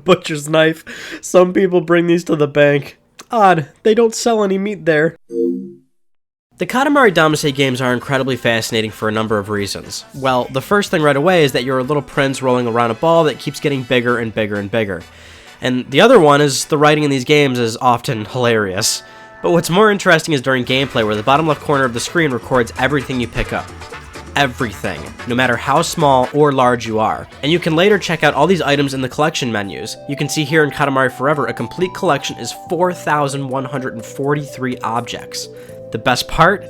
Butcher's knife. Some people bring these to the bank. Odd, they don't sell any meat there. The Katamari Damacy games are incredibly fascinating for a number of reasons. Well, the first thing right away is that you're a little prince rolling around a ball that keeps getting bigger and bigger and bigger. And the other one is the writing in these games is often hilarious. But what's more interesting is during gameplay, where the bottom left corner of the screen records everything you pick up. Everything, no matter how small or large you are. And you can later check out all these items in the collection menus. You can see here in Katamari Forever, a complete collection is 4,143 objects. The best part?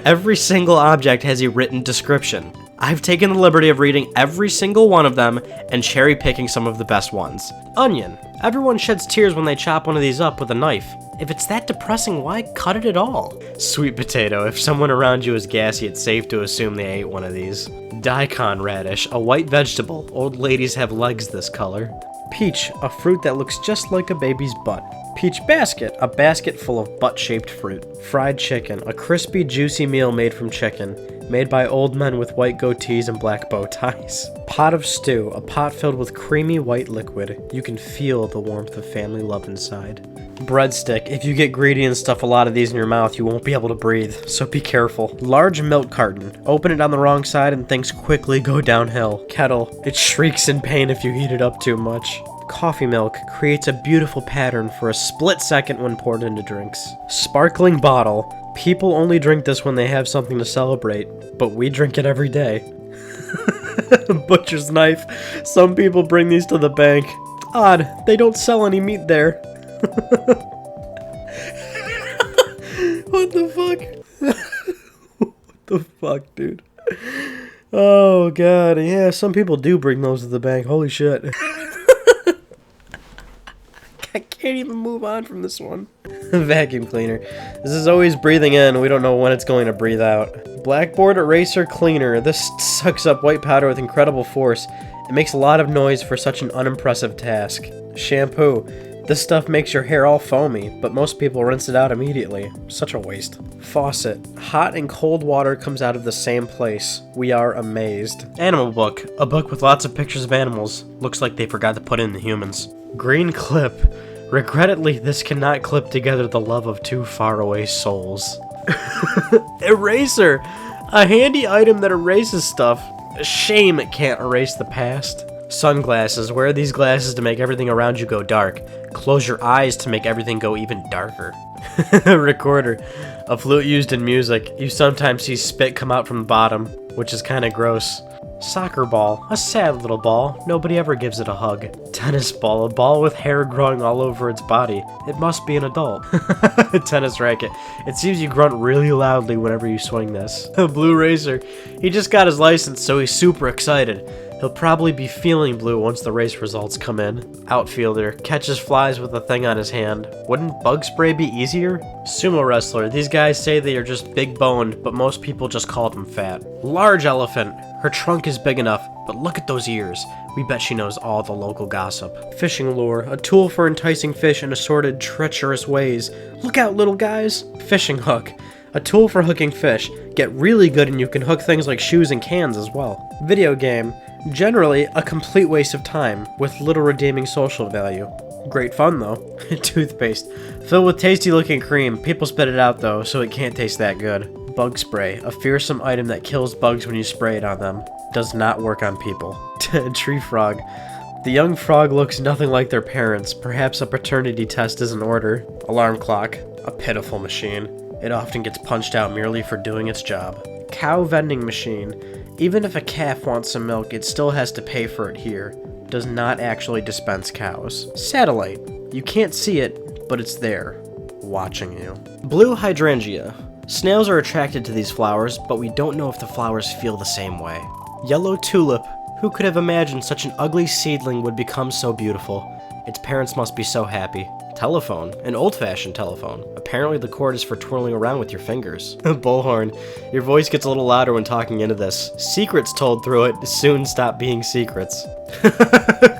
Every single object has a written description. I've taken the liberty of reading every single one of them and cherry picking some of the best ones. Onion. Everyone sheds tears when they chop one of these up with a knife. If it's that depressing, why cut it at all? Sweet potato. If someone around you is gassy, it's safe to assume they ate one of these. Daikon radish. A white vegetable. Old ladies have legs this color. Peach. A fruit that looks just like a baby's butt. Peach basket. A basket full of butt-shaped fruit. Fried chicken. A crispy, juicy meal made from chicken. Made by old men with white goatees and black bow ties. Pot of stew. A pot filled with creamy white liquid. You can feel the warmth of family love inside. Breadstick. If you get greedy and stuff a lot of these in your mouth, you won't be able to breathe, so be careful. Large milk carton. Open it on the wrong side and things quickly go downhill. Kettle. It shrieks in pain if you heat it up too much. Coffee milk creates a beautiful pattern for a split second when poured into drinks. Sparkling bottle. People only drink this when they have something to celebrate, but we drink it every day. Butcher's knife. Some people bring these to the bank. Odd, they don't sell any meat there. What the fuck? What the fuck, dude? Oh god, yeah, some people do bring those to the bank. Holy shit. I can't even move on from this one. Vacuum cleaner. This is always breathing in. We don't know when it's going to breathe out. Blackboard eraser cleaner. This sucks up white powder with incredible force. It makes a lot of noise for such an unimpressive task. Shampoo. This stuff makes your hair all foamy, but most people rinse it out immediately. Such a waste. Faucet. Hot and cold water comes out of the same place. We are amazed. Animal book. A book with lots of pictures of animals. Looks like they forgot to put in the humans. Green clip. Regrettably, this cannot clip together the love of two faraway souls. Eraser. A handy item that erases stuff. Shame it can't erase the past. Sunglasses. Wear these glasses to make everything around you go dark. Close your eyes to make everything go even darker. Recorder. A flute used in music. You sometimes see spit come out from the bottom, which is kinda gross. Soccer ball. A sad little ball. Nobody ever gives it a hug. Tennis ball. A ball with hair growing all over its body. It must be an adult. Tennis racket. It seems you grunt really loudly whenever you swing this. Blue racer. He just got his license, so he's super excited. He'll probably be feeling blue once the race results come in. Outfielder. Catches flies with a thing on his hand. Wouldn't bug spray be easier? Sumo wrestler. These guys say they are just big boned, but most people just call them fat. Large elephant. Her trunk is big enough, but look at those ears. We bet she knows all the local gossip. Fishing lure. A tool for enticing fish in assorted, treacherous ways. Look out, little guys. Fishing hook. A tool for hooking fish. Get really good and you can hook things like shoes and cans as well. Video game. Generally, a complete waste of time, with little redeeming social value. Great fun, though. Toothpaste. Filled with tasty-looking cream. People spit it out, though, so it can't taste that good. Bug spray. A fearsome item that kills bugs when you spray it on them. Does not work on people. Tree frog. The young frog looks nothing like their parents. Perhaps a paternity test is in order. Alarm clock. A pitiful machine. It often gets punched out merely for doing its job. Cow vending machine. Even if a calf wants some milk, it still has to pay for it here. Does not actually dispense cows. Satellite. You can't see it, but it's there, watching you. Blue hydrangea. Snails are attracted to these flowers, but we don't know if the flowers feel the same way. Yellow tulip. Who could have imagined such an ugly seedling would become so beautiful? Its parents must be so happy. Telephone. An old-fashioned telephone. Apparently the cord is for twirling around with your fingers. Bullhorn. Your voice gets a little louder when talking into this. Secrets told through it soon stop being secrets.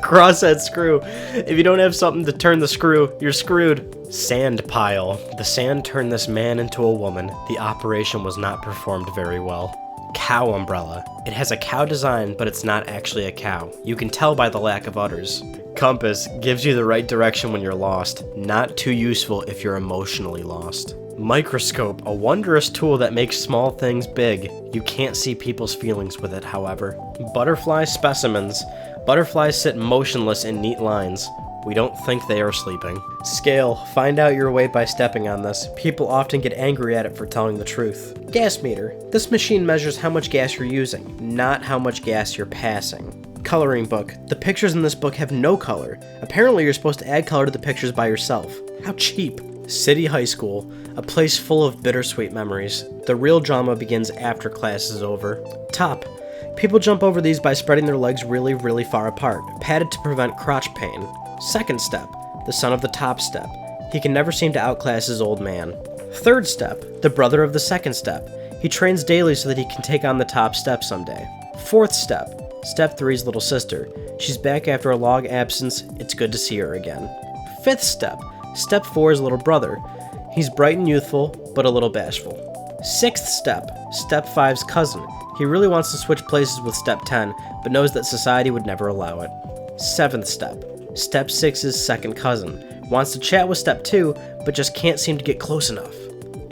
Crosshead screw. If you don't have something to turn the screw, you're screwed. Sand pile. The sand turned this man into a woman. The operation was not performed very well. Cow umbrella. It has a cow design, but it's not actually a cow. You can tell by the lack of udders. Compass gives you the right direction when you're lost, not too useful if you're emotionally lost. Microscope, a wondrous tool that makes small things big. You can't see people's feelings with it, however. Butterfly specimens. Butterflies sit motionless in neat lines. We don't think they are sleeping. Scale, find out your weight by stepping on this. People often get angry at it for telling the truth. Gas meter. This machine measures how much gas you're using, not how much gas you're passing. Coloring book. The pictures in this book have no color. Apparently you're supposed to add color to the pictures by yourself. How cheap. City High School, a place full of bittersweet memories. The real drama begins after class is over. Top. People jump over these by spreading their legs really far apart, padded to prevent crotch pain. Second step, the son of the top step. He can never seem to outclass his old man. Third step, the brother of the second step. He trains daily so that he can take on the top step someday. Fourth step, step 3's little sister. She's back after a long absence. It's good to see her again. Fifth step, step 4's little brother. He's bright and youthful, but a little bashful. Sixth step, step 5's cousin. He really wants to switch places with step 10, but knows that society would never allow it. Seventh step, step 6's second cousin. Wants to chat with step 2, but just can't seem to get close enough.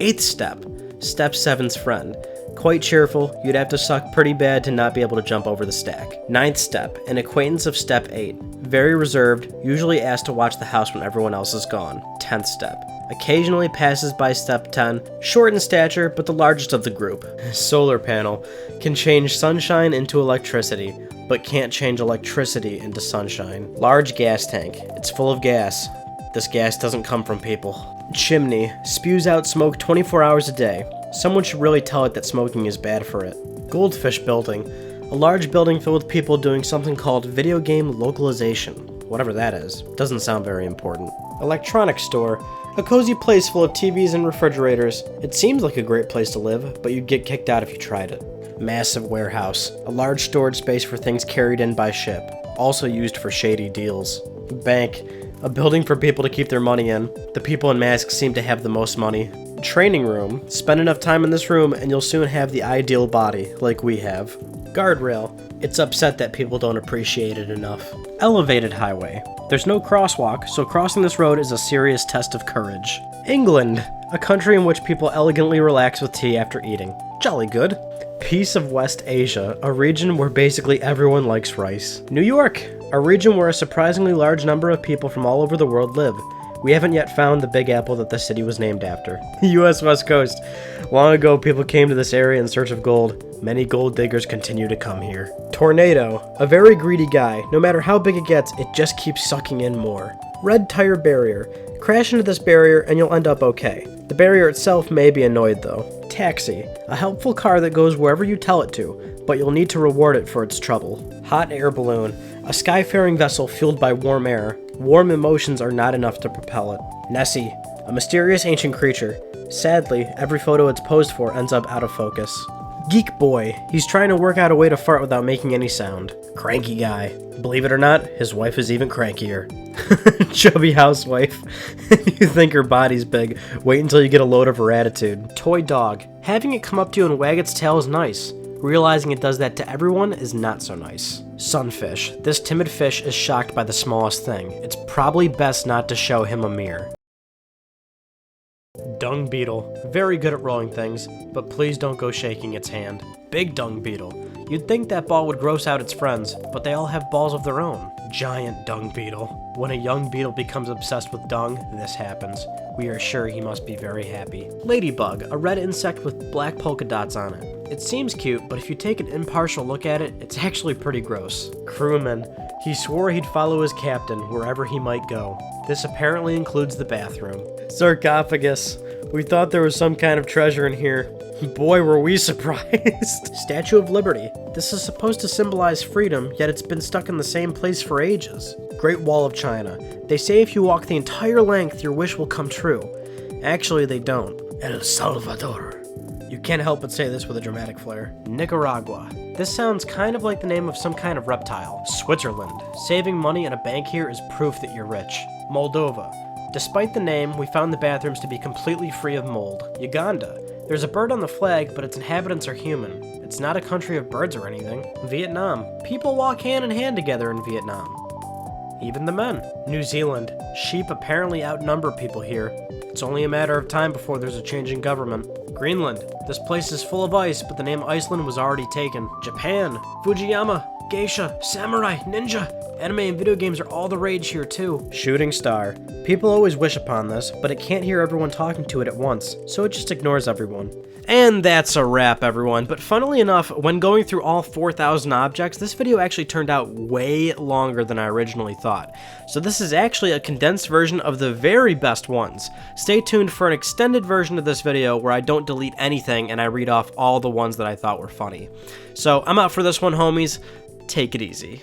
Eighth step, step 7's friend. Quite cheerful, you'd have to suck pretty bad to not be able to jump over the stack. Ninth step, an acquaintance of step 8. Very reserved, usually asked to watch the house when everyone else is gone. 10th step. Occasionally passes by step 10, short in stature, but the largest of the group. Solar panel. Can change sunshine into electricity, but can't change electricity into sunshine. Large gas tank. It's full of gas. This gas doesn't come from people. Chimney. Spews out smoke 24 hours a day. Someone should really tell it that smoking is bad for it. Goldfish building. A large building filled with people doing something called video game localization. Whatever that is. Doesn't sound very important. Electronics store. A cozy place full of TVs and refrigerators. It seems like a great place to live, but you'd get kicked out if you tried it. Massive warehouse. A large storage space for things carried in by ship. Also used for shady deals. Bank. A building for people to keep their money in. The people in masks seem to have the most money. Training room. Spend enough time in this room and you'll soon have the ideal body, like we have. Guardrail. It's upset that people don't appreciate it enough. Elevated highway. There's no crosswalk, so crossing this road is a serious test of courage. England. A country in which people elegantly relax with tea after eating. Jolly good. Piece of West Asia, a region where basically everyone likes rice. New York. A region where a surprisingly large number of people from all over the world live. We haven't yet found the Big Apple that the city was named after. US West Coast. Long ago, people came to this area in search of gold. Many gold diggers continue to come here. Tornado. A very greedy guy. No matter how big it gets, it just keeps sucking in more. Red tire barrier. Crash into this barrier and you'll end up okay. The barrier itself may be annoyed though. Taxi. A helpful car that goes wherever you tell it to, but you'll need to reward it for its trouble. Hot air balloon. A skyfaring vessel fueled by warm air. Warm emotions are not enough to propel it. Nessie. A mysterious ancient creature. Sadly, every photo it's posed for ends up out of focus. Geek boy. He's trying to work out a way to fart without making any sound. Cranky guy. Believe it or not, his wife is even crankier. Chubby housewife. If you think her body's big, wait until you get a load of her attitude. Toy dog. Having it come up to you and wag its tail is nice. Realizing it does that to everyone is not so nice. Sunfish. This timid fish is shocked by the smallest thing. It's probably best not to show him a mirror. Dung Beetle. Very good at rolling things, but please don't go shaking its hand. Big Dung Beetle. You'd think that ball would gross out its friends, but they all have balls of their own. Giant Dung Beetle. When a young beetle becomes obsessed with dung, this happens. We are sure he must be very happy. Ladybug. A red insect with black polka dots on it. It seems cute, but if you take an impartial look at it, it's actually pretty gross. Crewman. He swore he'd follow his captain wherever he might go. This apparently includes the bathroom. Sarcophagus. We thought there was some kind of treasure in here. Boy, were we surprised. Statue of Liberty. This is supposed to symbolize freedom, yet it's been stuck in the same place for ages. Great Wall of China. They say if you walk the entire length, your wish will come true. Actually, they don't. El Salvador. You can't help but say this with a dramatic flair. Nicaragua. This sounds kind of like the name of some kind of reptile. Switzerland. Saving money in a bank here is proof that you're rich. Moldova. Despite the name, we found the bathrooms to be completely free of mold. Uganda. There's a bird on the flag, but its inhabitants are human. It's not a country of birds or anything. Vietnam. People walk hand in hand together in Vietnam. Even the men. New Zealand. Sheep apparently outnumber people here. It's only a matter of time before there's a change in government. Greenland. This place is full of ice, but the name Iceland was already taken. Japan. Fujiyama. Geisha. Samurai. Ninja. Anime and video games are all the rage here too. Shooting star. People always wish upon this, but it can't hear everyone talking to it at once, so it just ignores everyone. And that's a wrap, everyone. But funnily enough, when going through all 4,000 objects, this video actually turned out way longer than I originally thought. So this is actually a condensed version of the very best ones. Stay tuned for an extended version of this video where I don't delete anything and I read off all the ones that I thought were funny. So I'm out for this one, homies. Take it easy.